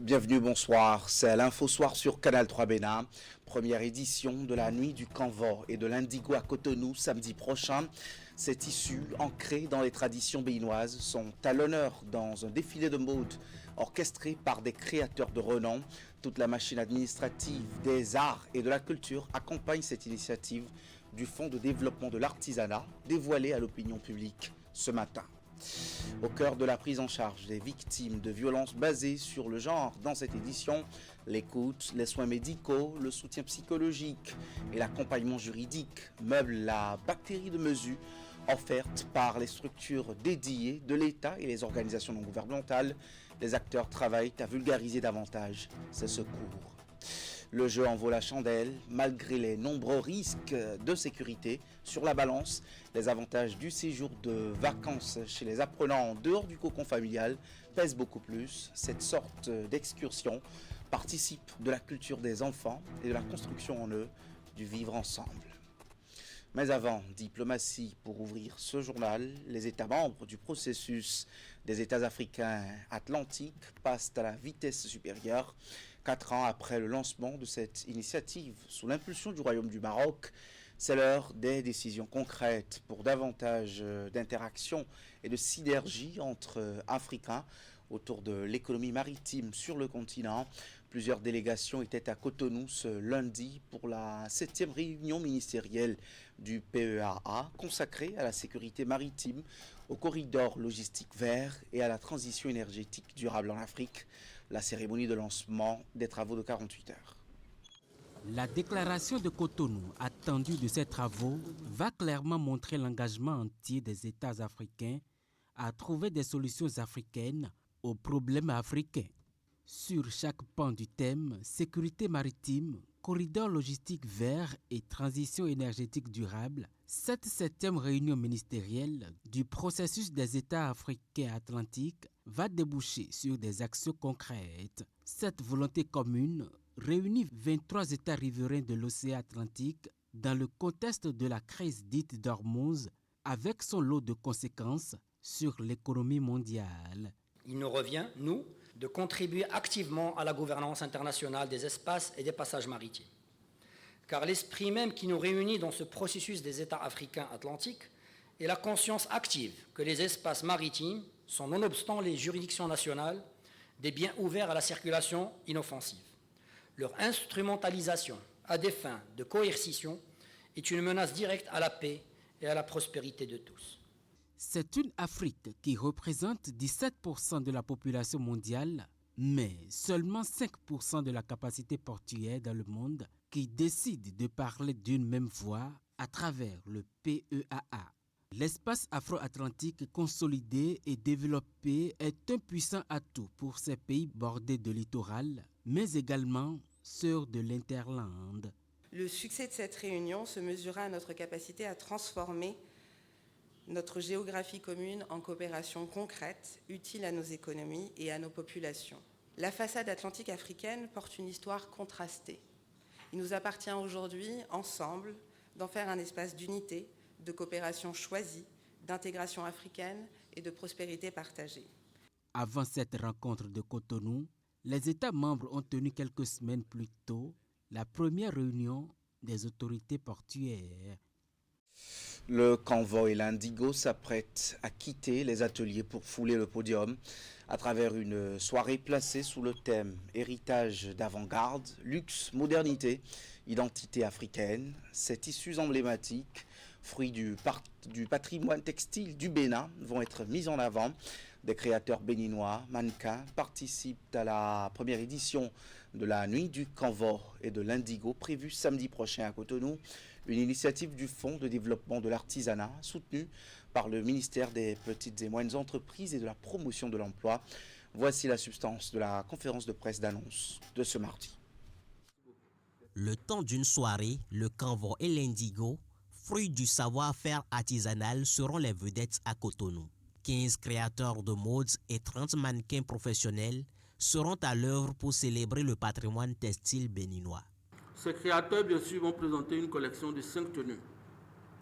Bienvenue, bonsoir. C'est l'Info Soir sur Canal 3 Bénin. Première édition de la nuit du Kanvo et de l'Indigo à Cotonou samedi prochain. Ces tissus, ancrés dans les traditions béninoises, sont à l'honneur dans un défilé de mode orchestré par des créateurs de renom. Toute la machine administrative des arts et de la culture accompagne cette initiative du Fonds de développement de l'artisanat dévoilé à l'opinion publique ce matin. Au cœur de la prise en charge des victimes de violences basées sur le genre dans cette édition, l'écoute, les soins médicaux, le soutien psychologique et l'accompagnement juridique meublent la batterie de mesures offertes par les structures dédiées de l'État et les organisations non gouvernementales. Les acteurs travaillent à vulgariser davantage ces secours. Le jeu en vaut la chandelle, malgré les nombreux risques de sécurité. Sur la balance, les avantages du séjour de vacances chez les apprenants en dehors du cocon familial pèsent beaucoup plus. Cette sorte d'excursion participe de la culture des enfants et de la construction en eux du vivre ensemble. Mais avant, diplomatie pour ouvrir ce journal, les États membres du processus des États africains atlantiques passent à la vitesse supérieure. 4 ans après le lancement de cette initiative sous l'impulsion du Royaume du Maroc, c'est l'heure des décisions concrètes pour davantage d'interaction et de synergie entre Africains autour de l'économie maritime sur le continent. Plusieurs délégations étaient à Cotonou ce lundi pour la 7e réunion ministérielle du PEAA consacrée à la sécurité maritime, au corridor logistique vert et à la transition énergétique durable en Afrique. La cérémonie de lancement des travaux de 48 heures. La déclaration de Cotonou attendue de ces travaux va clairement montrer l'engagement entier des États africains à trouver des solutions africaines aux problèmes africains. Sur chaque pan du thème sécurité maritime, corridor logistique vert et transition énergétique durable, cette 7e réunion ministérielle du processus des États africains atlantiques va déboucher sur des actions concrètes. Cette volonté commune réunit 23 États riverains de l'océan Atlantique dans le contexte de la crise dite d'Ormuz, avec son lot de conséquences sur l'économie mondiale. Il nous revient, nous, de contribuer activement à la gouvernance internationale des espaces et des passages maritimes. Car l'esprit même qui nous réunit dans ce processus des États africains atlantiques est la conscience active que les espaces maritimes sont, nonobstant les juridictions nationales, des biens ouverts à la circulation inoffensive. Leur instrumentalisation à des fins de coercition est une menace directe à la paix et à la prospérité de tous. C'est une Afrique qui représente 17% de la population mondiale, mais seulement 5% de la capacité portuaire dans le monde, qui décide de parler d'une même voix à travers le PEAA. L'espace afro-atlantique consolidé et développé est un puissant atout pour ces pays bordés de littoral, mais également ceux de l'interland. Le succès de cette réunion se mesurera à notre capacité à transformer notre géographie commune en coopération concrète, utile à nos économies et à nos populations. La façade atlantique africaine porte une histoire contrastée. Il nous appartient aujourd'hui, ensemble, d'en faire un espace d'unité, de coopération choisie, d'intégration africaine et de prospérité partagée. Avant cette rencontre de Cotonou, les États membres ont tenu quelques semaines plus tôt la première réunion des autorités portuaires. Le Kanvo et l'Indigo s'apprêtent à quitter les ateliers pour fouler le podium à travers une soirée placée sous le thème héritage d'avant-garde, luxe, modernité, identité africaine. Ces tissus emblématiques, fruits du patrimoine textile du Bénin, vont être mis en avant. Des créateurs béninois, mannequins, participent à la première édition de la nuit du Kanvo et de l'Indigo prévue samedi prochain à Cotonou, une initiative du Fonds de développement de l'artisanat soutenue par le ministère des Petites et Moyennes Entreprises et de la Promotion de l'Emploi. Voici la substance de la conférence de presse d'annonce de ce mardi. Le temps d'une soirée, le Kanvo et l'Indigo, fruits du savoir-faire artisanal, seront les vedettes à Cotonou. 15 créateurs de mode et 30 mannequins professionnels seront à l'œuvre pour célébrer le patrimoine textile béninois. Ces créateurs, bien sûr, vont présenter une collection de 5 tenues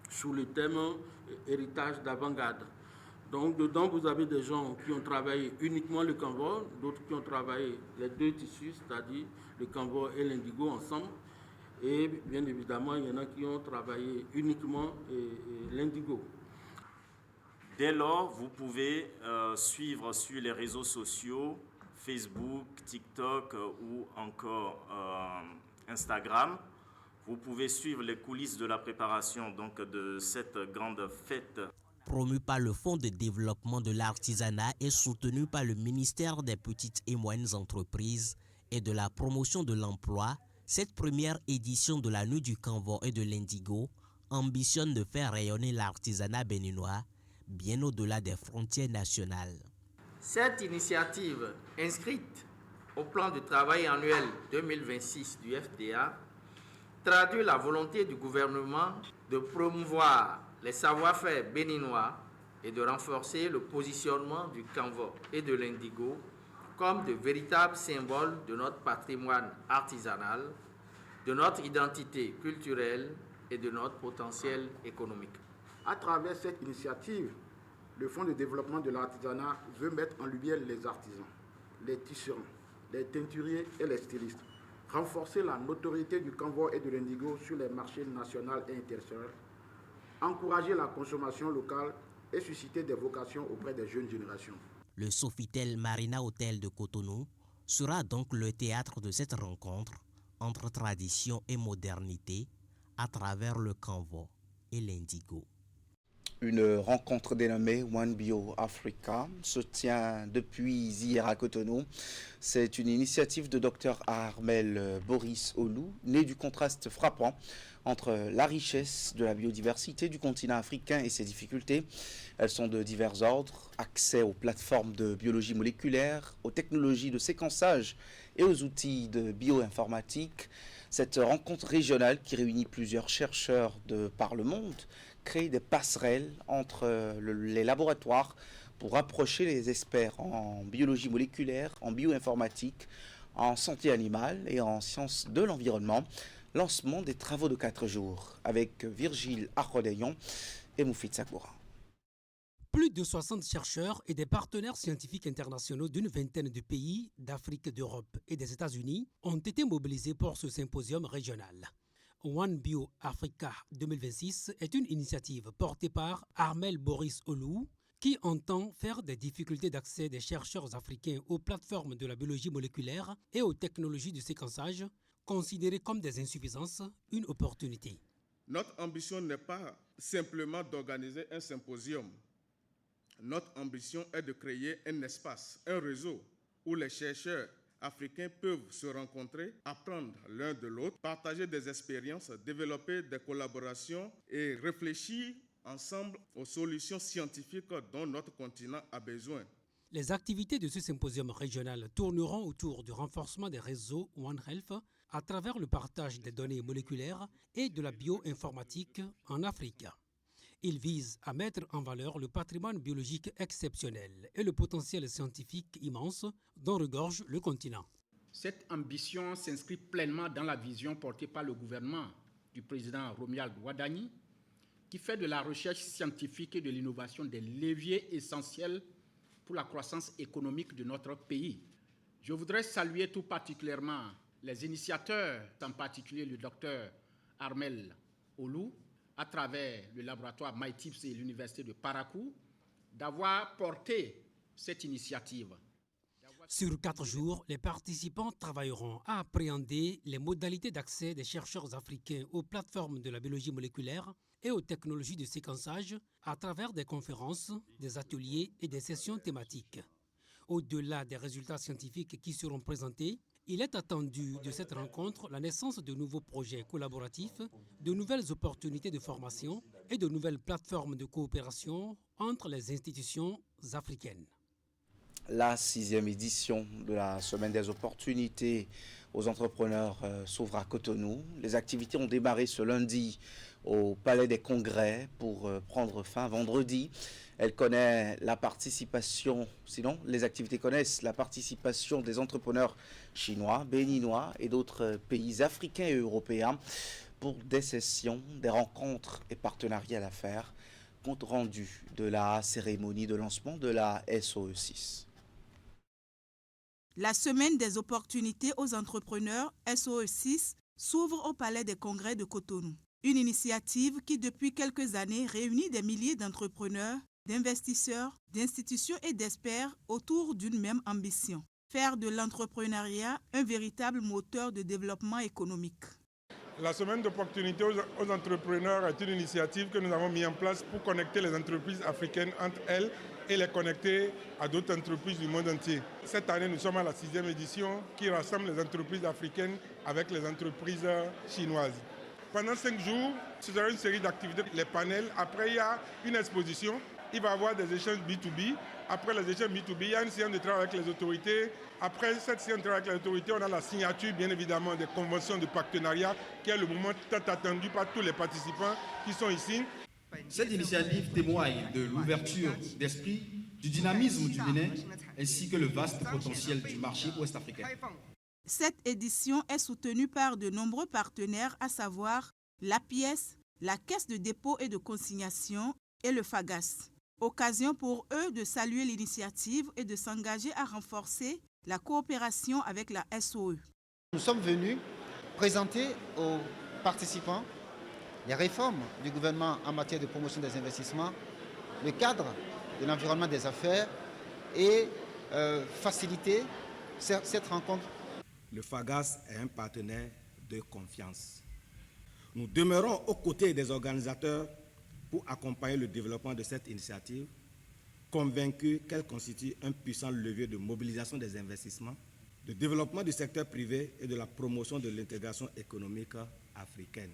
sous le thème héritage d'avant-garde. Donc dedans, vous avez des gens qui ont travaillé uniquement le canvas, d'autres qui ont travaillé les deux tissus, c'est-à-dire le canvas et l'indigo ensemble. Et bien évidemment, il y en a qui ont travaillé uniquement l'indigo. Dès lors, vous pouvez suivre sur les réseaux sociaux, Facebook, TikTok ou encore Instagram. Vous pouvez suivre les coulisses de la préparation donc, de cette grande fête. Promu par le Fonds de développement de l'artisanat et soutenu par le ministère des Petites et Moyennes Entreprises et de la promotion de l'emploi, cette première édition de la Nuit du Canvas et de l'Indigo ambitionne de faire rayonner l'artisanat béninois bien au-delà des frontières nationales. Cette initiative, inscrite au plan de travail annuel 2026 du FDA, traduit la volonté du gouvernement de promouvoir les savoir-faire béninois et de renforcer le positionnement du canvas et de l'indigo comme de véritables symboles de notre patrimoine artisanal, de notre identité culturelle et de notre potentiel économique. À travers cette initiative, le Fonds de développement de l'artisanat veut mettre en lumière les artisans, les tisserands, les teinturiers et les stylistes, renforcer la notoriété du canvas et de l'indigo sur les marchés nationaux et internationaux, encourager la consommation locale et susciter des vocations auprès des jeunes générations. Le Sofitel Marina Hotel de Cotonou sera donc le théâtre de cette rencontre entre tradition et modernité à travers le canvas et l'indigo. Une rencontre dénommée One Bio Africa se tient depuis hier à Cotonou. C'est une initiative de Dr Armel Boris Olou, née du contraste frappant entre la richesse de la biodiversité du continent africain et ses difficultés. Elles sont de divers ordres, accès aux plateformes de biologie moléculaire, aux technologies de séquençage et aux outils de bioinformatique. Cette rencontre régionale qui réunit plusieurs chercheurs de par le monde crée des passerelles entre les laboratoires pour rapprocher les experts en biologie moléculaire, en bioinformatique, en santé animale et en sciences de l'environnement. Lancement des travaux de 4 jours avec Virgile Arrodeillon et Moufid Sakoura. Plus de 60 chercheurs et des partenaires scientifiques internationaux d'une vingtaine de pays d'Afrique, d'Europe et des États-Unis ont été mobilisés pour ce symposium régional. One Bio Africa 2026 est une initiative portée par Armel Boris Olou qui entend faire des difficultés d'accès des chercheurs africains aux plateformes de la biologie moléculaire et aux technologies de séquençage considérées comme des insuffisances, une opportunité. Notre ambition n'est pas simplement d'organiser un symposium. Notre ambition est de créer un espace, un réseau où les chercheurs africains peuvent se rencontrer, apprendre l'un de l'autre, partager des expériences, développer des collaborations et réfléchir ensemble aux solutions scientifiques dont notre continent a besoin. Les activités de ce symposium régional tourneront autour du renforcement des réseaux One Health à travers le partage des données moléculaires et de la bioinformatique en Afrique. Il vise à mettre en valeur le patrimoine biologique exceptionnel et le potentiel scientifique immense dont regorge le continent. Cette ambition s'inscrit pleinement dans la vision portée par le gouvernement du président Romuald Wadani, qui fait de la recherche scientifique et de l'innovation des leviers essentiels pour la croissance économique de notre pays. Je voudrais saluer tout particulièrement les initiateurs, en particulier le docteur Armel Olou, à travers le laboratoire MyTips et l'université de Parakou, d'avoir porté cette initiative. Sur 4 jours, les participants travailleront à appréhender les modalités d'accès des chercheurs africains aux plateformes de la biologie moléculaire et aux technologies de séquençage à travers des conférences, des ateliers et des sessions thématiques. Au-delà des résultats scientifiques qui seront présentés, il est attendu de cette rencontre la naissance de nouveaux projets collaboratifs, de nouvelles opportunités de formation et de nouvelles plateformes de coopération entre les institutions africaines. La 6e édition de la Semaine des opportunités aux entrepreneurs s'ouvre à Cotonou. Les activités ont démarré ce lundi au Palais des Congrès pour prendre fin vendredi. Elle connaît la participation, sinon les activités connaissent la participation des entrepreneurs chinois, béninois et d'autres pays africains et européens pour des sessions, des rencontres et partenariats d'affaires. compte rendu de la cérémonie de lancement de la SOE6. La semaine des opportunités aux entrepreneurs SOE6 s'ouvre au Palais des Congrès de Cotonou. Une initiative qui depuis quelques années réunit des milliers d'entrepreneurs, d'investisseurs, d'institutions et d'experts autour d'une même ambition: faire de l'entrepreneuriat un véritable moteur de développement économique. La semaine d'opportunités aux entrepreneurs est une initiative que nous avons mise en place pour connecter les entreprises africaines entre elles et les connecter à d'autres entreprises du monde entier. Cette année, nous sommes à la 6e édition qui rassemble les entreprises africaines avec les entreprises chinoises. Pendant 5 jours, ce sera une série d'activités, les panels. Après, il y a une exposition. Il va y avoir des échanges B2B. Après les échanges B2B, il y a une séance de travail avec les autorités. Après cette séance de travail avec les autorités, on a la signature, bien évidemment, des conventions de partenariat, qui est le moment tant attendu par tous les participants qui sont ici. Cette initiative témoigne de l'ouverture d'esprit, du dynamisme du Bénin, ainsi que le vaste potentiel du marché ouest-africain. Cette édition est soutenue par de nombreux partenaires, à savoir l'APIES, la Caisse de dépôt et de consignation et le FAGAS. Occasion pour eux de saluer l'initiative et de s'engager à renforcer la coopération avec la SOE. Nous sommes venus présenter aux participants les réformes du gouvernement en matière de promotion des investissements, le cadre de l'environnement des affaires et faciliter cette rencontre. Le FAGAS est un partenaire de confiance. Nous demeurons aux côtés des organisateurs pour accompagner le développement de cette initiative, convaincus qu'elle constitue un puissant levier de mobilisation des investissements, de développement du secteur privé et de la promotion de l'intégration économique africaine.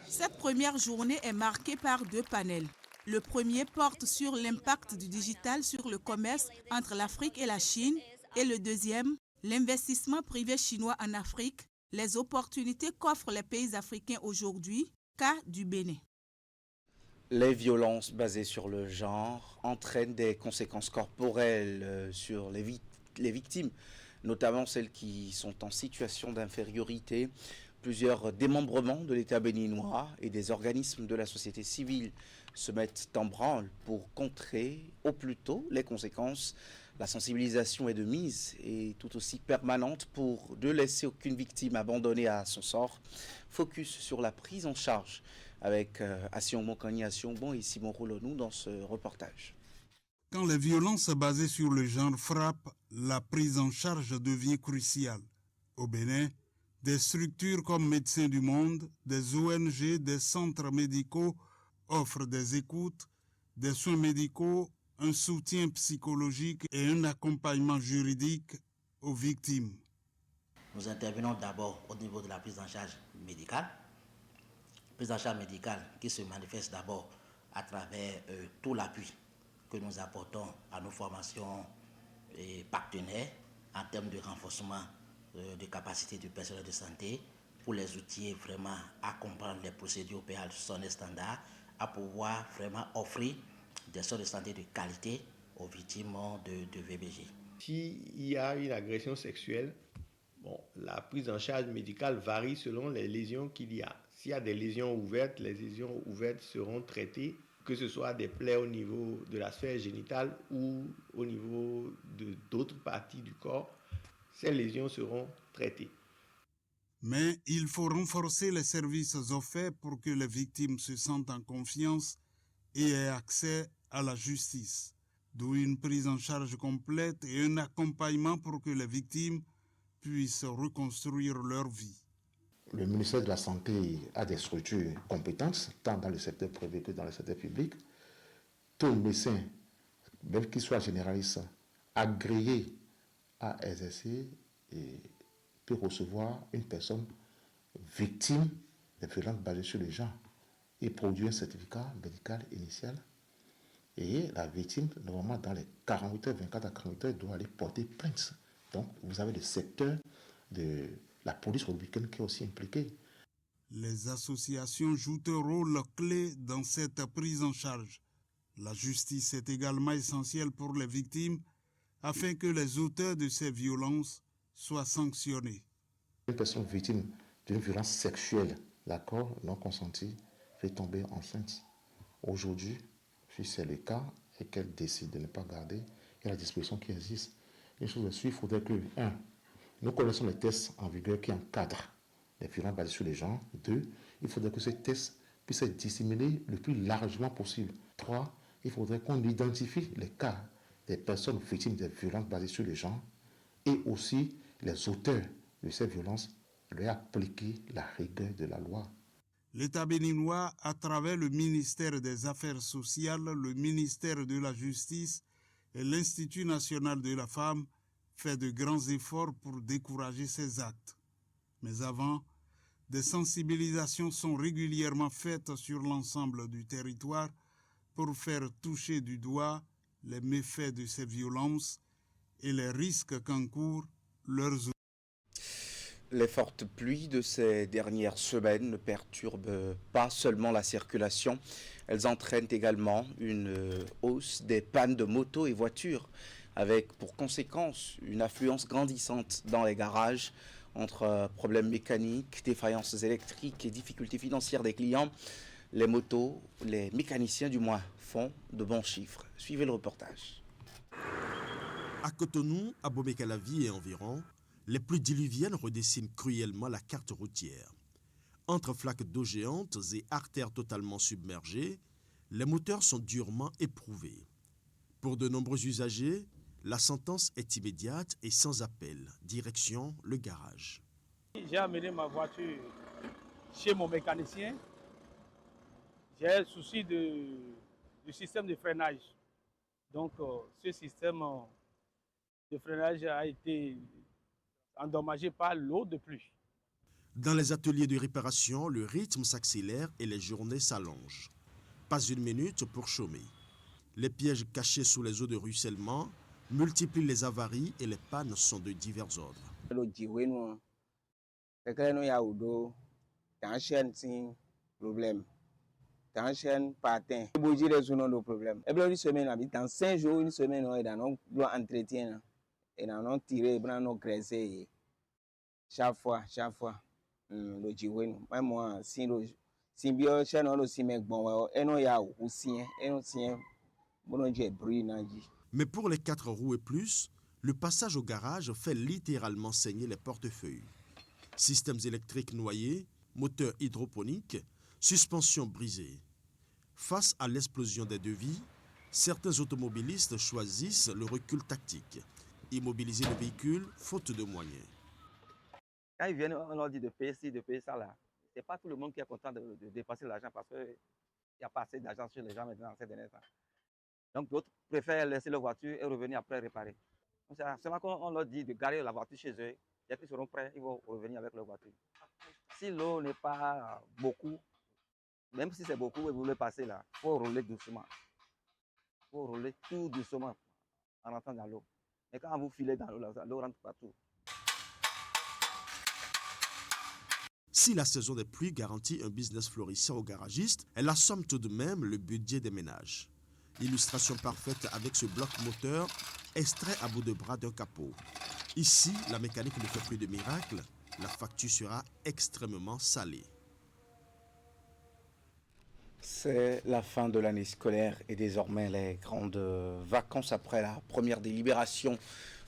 Cette première journée est marquée par 2 panels. Le premier porte sur l'impact du digital sur le commerce entre l'Afrique et la Chine, et le deuxième, l'investissement privé chinois en Afrique, les opportunités qu'offrent les pays africains aujourd'hui, cas du Bénin. Les violences basées sur le genre entraînent des conséquences corporelles sur les victimes, notamment celles qui sont en situation d'infériorité. Plusieurs démembrements de l'État béninois et des organismes de la société civile se mettent en branle pour contrer au plus tôt les conséquences. La sensibilisation est de mise et tout aussi permanente pour ne laisser aucune victime abandonnée à son sort. Focus sur la prise en charge avec Asion Kani Asiongbon et Simon Roulonou dans ce reportage. Quand les violences basées sur le genre frappent, la prise en charge devient cruciale. Au Bénin, des structures comme Médecins du Monde, des ONG, des centres médicaux offrent des écoutes, des soins médicaux, un soutien psychologique et un accompagnement juridique aux victimes. Nous intervenons d'abord au niveau de la prise en charge médicale. Prise en charge médicale qui se manifeste d'abord à travers tout l'appui que nous apportons à nos formations et partenaires en termes de renforcement de capacité du personnel de santé pour les outiller vraiment à comprendre les procédures pénales sont standards, à pouvoir vraiment offrir des soins de santé de qualité aux victimes de VBG. S'il y a une agression sexuelle, la prise en charge médicale varie selon les lésions qu'il y a. S'il y a des lésions ouvertes, les lésions ouvertes seront traitées, que ce soit des plaies au niveau de la sphère génitale ou au niveau d'autres parties du corps. Ces lésions seront traitées. Mais il faut renforcer les services offerts pour que les victimes se sentent en confiance et aient accès à la justice, d'où une prise en charge complète et un accompagnement pour que les victimes puissent reconstruire leur vie. Le ministère de la Santé a des structures compétentes, tant dans le secteur privé que dans le secteur public. Tout médecin, même qu'il soit généraliste, agréé à exercer et peut recevoir une personne victime de violences basées sur le genre et produire un certificat médical initial. Et la victime, normalement, dans les 48 heures, 24 à 48 heures, doit aller porter plainte. Donc, vous avez le secteur de la police au week-end qui est aussi impliqué. Les associations jouent un rôle clé dans cette prise en charge. La justice est également essentielle pour les victimes afin que les auteurs de ces violences soient sanctionnés. Une personne victime d'une violence sexuelle, d'accord, non consentie, fait tomber enceinte. Aujourd'hui, Si c'est le cas et qu'elle décide de ne pas garder, il y a la disposition qui existe. Une chose de suite, il faudrait que, 1, nous connaissons les tests en vigueur qui encadrent les violences basées sur les genres. 2, il faudrait que ces tests puissent être disséminés le plus largement possible. 3, il faudrait qu'on identifie les cas des personnes victimes des violences basées sur les genres et aussi les auteurs de ces violences, leur appliquer la rigueur de la loi. L'État béninois, à travers le ministère des Affaires sociales, le ministère de la Justice et l'Institut national de la femme, fait de grands efforts pour décourager ces actes. Mais avant, des sensibilisations sont régulièrement faites sur l'ensemble du territoire pour faire toucher du doigt les méfaits de ces violences et les risques qu'encourent leurs auteurs. Les fortes pluies de ces dernières semaines ne perturbent pas seulement la circulation, elles entraînent également une hausse des pannes de motos et voitures, avec pour conséquence une affluence grandissante dans les garages entre problèmes mécaniques, défaillances électriques et difficultés financières des clients. Les motos, les mécaniciens du moins, font de bons chiffres. Suivez le reportage. À Cotonou, à Bobekalavi et environ, les pluies diluviennes redessinent cruellement la carte routière. Entre flaques d'eau géantes et artères totalement submergées, les moteurs sont durement éprouvés. Pour de nombreux usagers, la sentence est immédiate et sans appel. Direction le garage. J'ai amené ma voiture chez mon mécanicien. J'ai un souci du système de freinage. Donc, ce système de freinage a été endommagé par l'eau de pluie. Dans les ateliers de réparation, le rythme s'accélère et les journées s'allongent. Pas une minute pour chômer. Les pièges cachés sous les eaux de ruissellement multiplient les avaries et les pannes sont de divers ordres. Dans 5 jours, une semaine, on doit entretien et on tirer, on graisser chaque fois. Le jiwen, moi, si bien, chez nous, si mec bon, et non ya aussi, et non si bon j'ai bruit naji. Mais pour les 4 roues et plus, le passage au garage fait littéralement saigner les portefeuilles. Systèmes électriques noyés, moteurs hydroponiques, suspension brisée. Face à l'explosion des devis, certains automobilistes choisissent le recul tactique. Immobiliser le véhicule faute de moyens. Quand ils viennent, on leur dit de payer ci, de payer ça là. C'est pas tout le monde qui est content de dépenser l'argent parce qu'il n'y a pas assez d'argent sur les gens maintenant ces derniers temps. Donc d'autres préfèrent laisser leur voiture et revenir après réparer. C'est seulement qu'on leur dit de garer la voiture chez eux. Dès qu'ils seront prêts, ils vont revenir avec leur voiture. Si l'eau n'est pas beaucoup, même si c'est beaucoup et vous voulez passer là, il faut rouler doucement. Il faut rouler tout doucement en rentrant dans l'eau. Mais quand vous filez dans l'eau, l'eau rentre partout. Si la saison des pluies garantit un business florissant aux garagistes, elle assomme tout de même le budget des ménages. Illustration parfaite avec ce bloc moteur extrait à bout de bras d'un capot. Ici, la mécanique ne fait plus de miracles. La facture sera extrêmement salée. C'est la fin de l'année scolaire et désormais les grandes vacances après la première délibération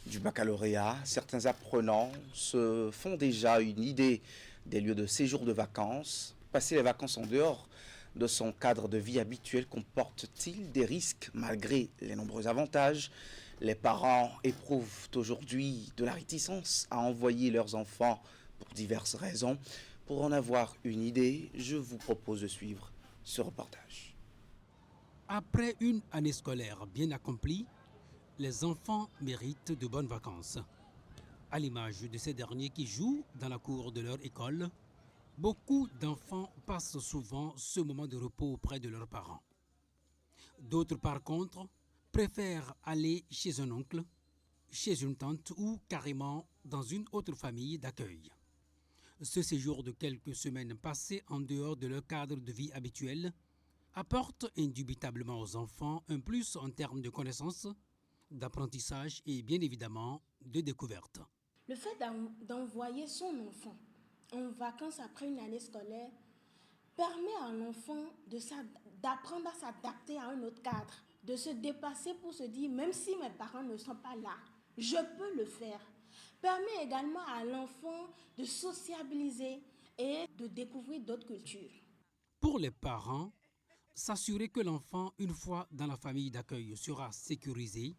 du baccalauréat. Certains apprenants se font déjà une idée des lieux de séjour de vacances. Passer les vacances en dehors de son cadre de vie habituel comporte-t-il des risques malgré les nombreux avantages? Les parents éprouvent aujourd'hui de la réticence à envoyer leurs enfants pour diverses raisons. Pour en avoir une idée, je vous propose de suivre ce reportage. Après une année scolaire bien accomplie, les enfants méritent de bonnes vacances. À l'image de ces derniers qui jouent dans la cour de leur école, beaucoup d'enfants passent souvent ce moment de repos auprès de leurs parents. D'autres, par contre, préfèrent aller chez un oncle, chez une tante ou carrément dans une autre famille d'accueil. Ce séjour de quelques semaines passées en dehors de leur cadre de vie habituel apporte indubitablement aux enfants un plus en termes de connaissances, d'apprentissage et bien évidemment de découverte. Le fait d'envoyer son enfant en vacances après une année scolaire permet à l'enfant d'apprendre à s'adapter à un autre cadre, de se dépasser pour se dire, même si mes parents ne sont pas là, je peux le faire. Permet également à l'enfant de sociabiliser et de découvrir d'autres cultures. Pour les parents, s'assurer que l'enfant, une fois dans la famille d'accueil, sera sécurisé,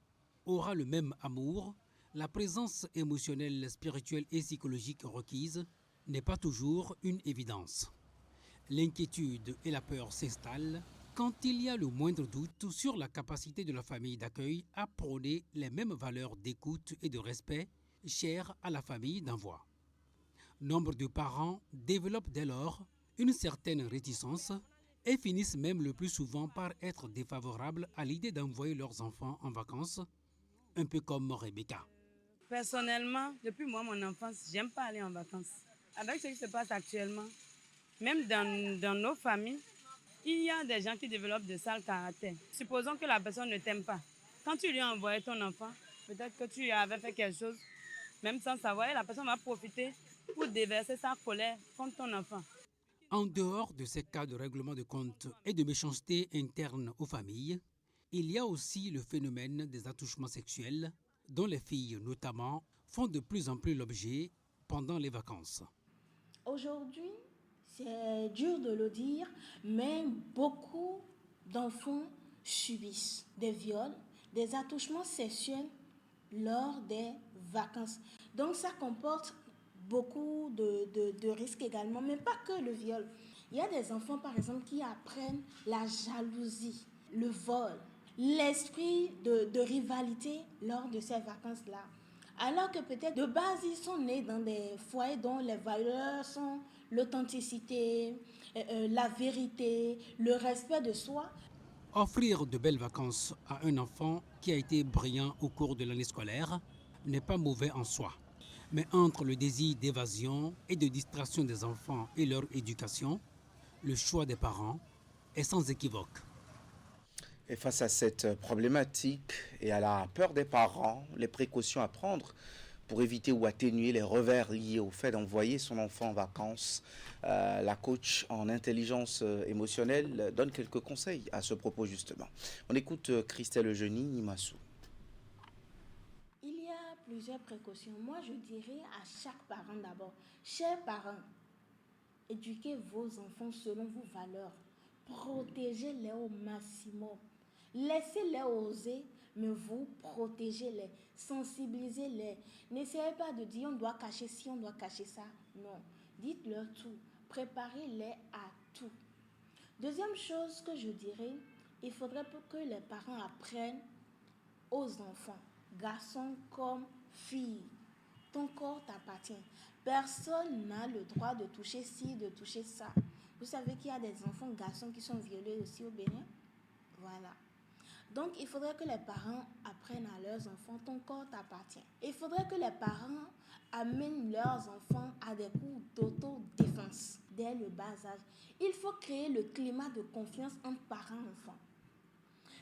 aura le même amour, la présence émotionnelle, spirituelle et psychologique requise n'est pas toujours une évidence. L'inquiétude et la peur s'installent quand il y a le moindre doute sur la capacité de la famille d'accueil à prôner les mêmes valeurs d'écoute et de respect chères à la famille d'envoi. Nombre de parents développent dès lors une certaine réticence et finissent même le plus souvent par être défavorables à l'idée d'envoyer leurs enfants en vacances, un peu comme Rebecca. Personnellement, depuis mon enfance, j'aime pas aller en vacances. Avec ce qui se passe actuellement, même dans nos familles, il y a des gens qui développent de sales caractères. Supposons que la personne ne t'aime pas. Quand tu lui as envoyé ton enfant, peut-être que tu lui avais fait quelque chose, même sans savoir, et la personne va profiter pour déverser sa colère contre ton enfant. En dehors de ces cas de règlement de compte et de méchanceté interne aux familles, il y a aussi le phénomène des attouchements sexuels, dont les filles notamment font de plus en plus l'objet pendant les vacances. Aujourd'hui, c'est dur de le dire, mais beaucoup d'enfants subissent des viols, des attouchements sexuels lors des vacances. Donc ça comporte beaucoup de risques également, mais pas que le viol. Il y a des enfants, par exemple, qui apprennent la jalousie, le vol, l'esprit de rivalité lors de ces vacances-là. Alors que peut-être de base, ils sont nés dans des foyers dont les valeurs sont l'authenticité, la vérité, le respect de soi. Offrir de belles vacances à un enfant qui a été brillant au cours de l'année scolaire n'est pas mauvais en soi. Mais entre le désir d'évasion et de distraction des enfants et leur éducation, le choix des parents est sans équivoque. Et face à cette problématique et à la peur des parents, les précautions à prendre pour éviter ou atténuer les revers liés au fait d'envoyer son enfant en vacances, la coach en intelligence émotionnelle donne quelques conseils à ce propos justement. On écoute Christelle Eugénie Nimassou. Il y a plusieurs précautions. Moi, je dirais à chaque parent d'abord, chers parents, éduquez vos enfants selon vos valeurs. Protégez-les au maximum. Laissez-les oser, mais vous protégez-les, sensibilisez-les. N'essayez pas de dire on doit cacher ci, on doit cacher ça. Non, dites-leur tout. Préparez-les à tout. Deuxième chose que je dirais, il faudrait que les parents apprennent aux enfants, garçons comme filles. Ton corps t'appartient. Personne n'a le droit de toucher ci, de toucher ça. Vous savez qu'il y a des enfants garçons qui sont violés aussi au Bénin? Voilà. Donc, il faudrait que les parents apprennent à leurs enfants, ton corps t'appartient. Il faudrait que les parents amènent leurs enfants à des cours d'autodéfense dès le bas âge. Il faut créer le climat de confiance entre parents et enfants.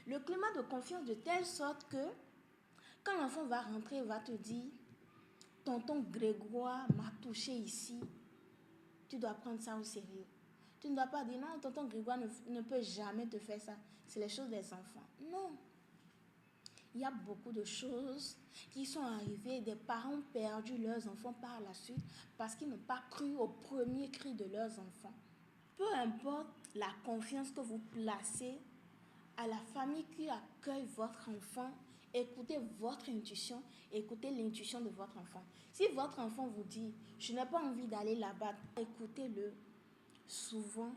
Le climat de confiance de telle sorte que quand l'enfant va rentrer, il va te dire « Tonton Grégoire m'a touché ici. » Tu dois prendre ça au sérieux. Tu ne dois pas dire « Non, tonton Grégoire ne peut jamais te faire ça. » C'est les choses des enfants. Non. Il y a beaucoup de choses qui sont arrivées. Des parents ont perdu leurs enfants par la suite parce qu'ils n'ont pas cru au premier cri de leurs enfants. Peu importe la confiance que vous placez à la famille qui accueille votre enfant, écoutez votre intuition, écoutez l'intuition de votre enfant. Si votre enfant vous dit « Je n'ai pas envie d'aller là-bas », écoutez-le. Souvent,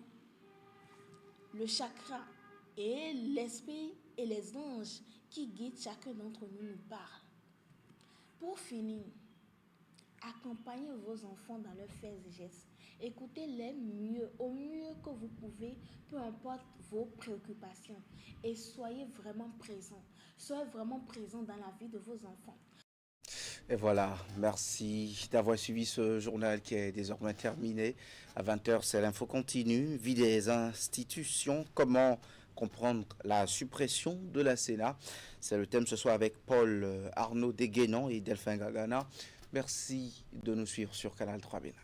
le chakra et l'esprit et les anges qui guident chacun d'entre nous nous parlent. Pour finir, accompagnez vos enfants dans leurs faits et gestes. Écoutez-les au mieux que vous pouvez, peu importe vos préoccupations. Et soyez vraiment présents. Soyez vraiment présents dans la vie de vos enfants. Et voilà, merci d'avoir suivi ce journal qui est désormais terminé. À 20h, c'est l'info continue, vie des institutions, comment comprendre la suppression de la Sénat. C'est le thème ce soir avec Paul Arnaud Deguénon et Delphin Gagana. Merci de nous suivre sur Canal 3 Bénin.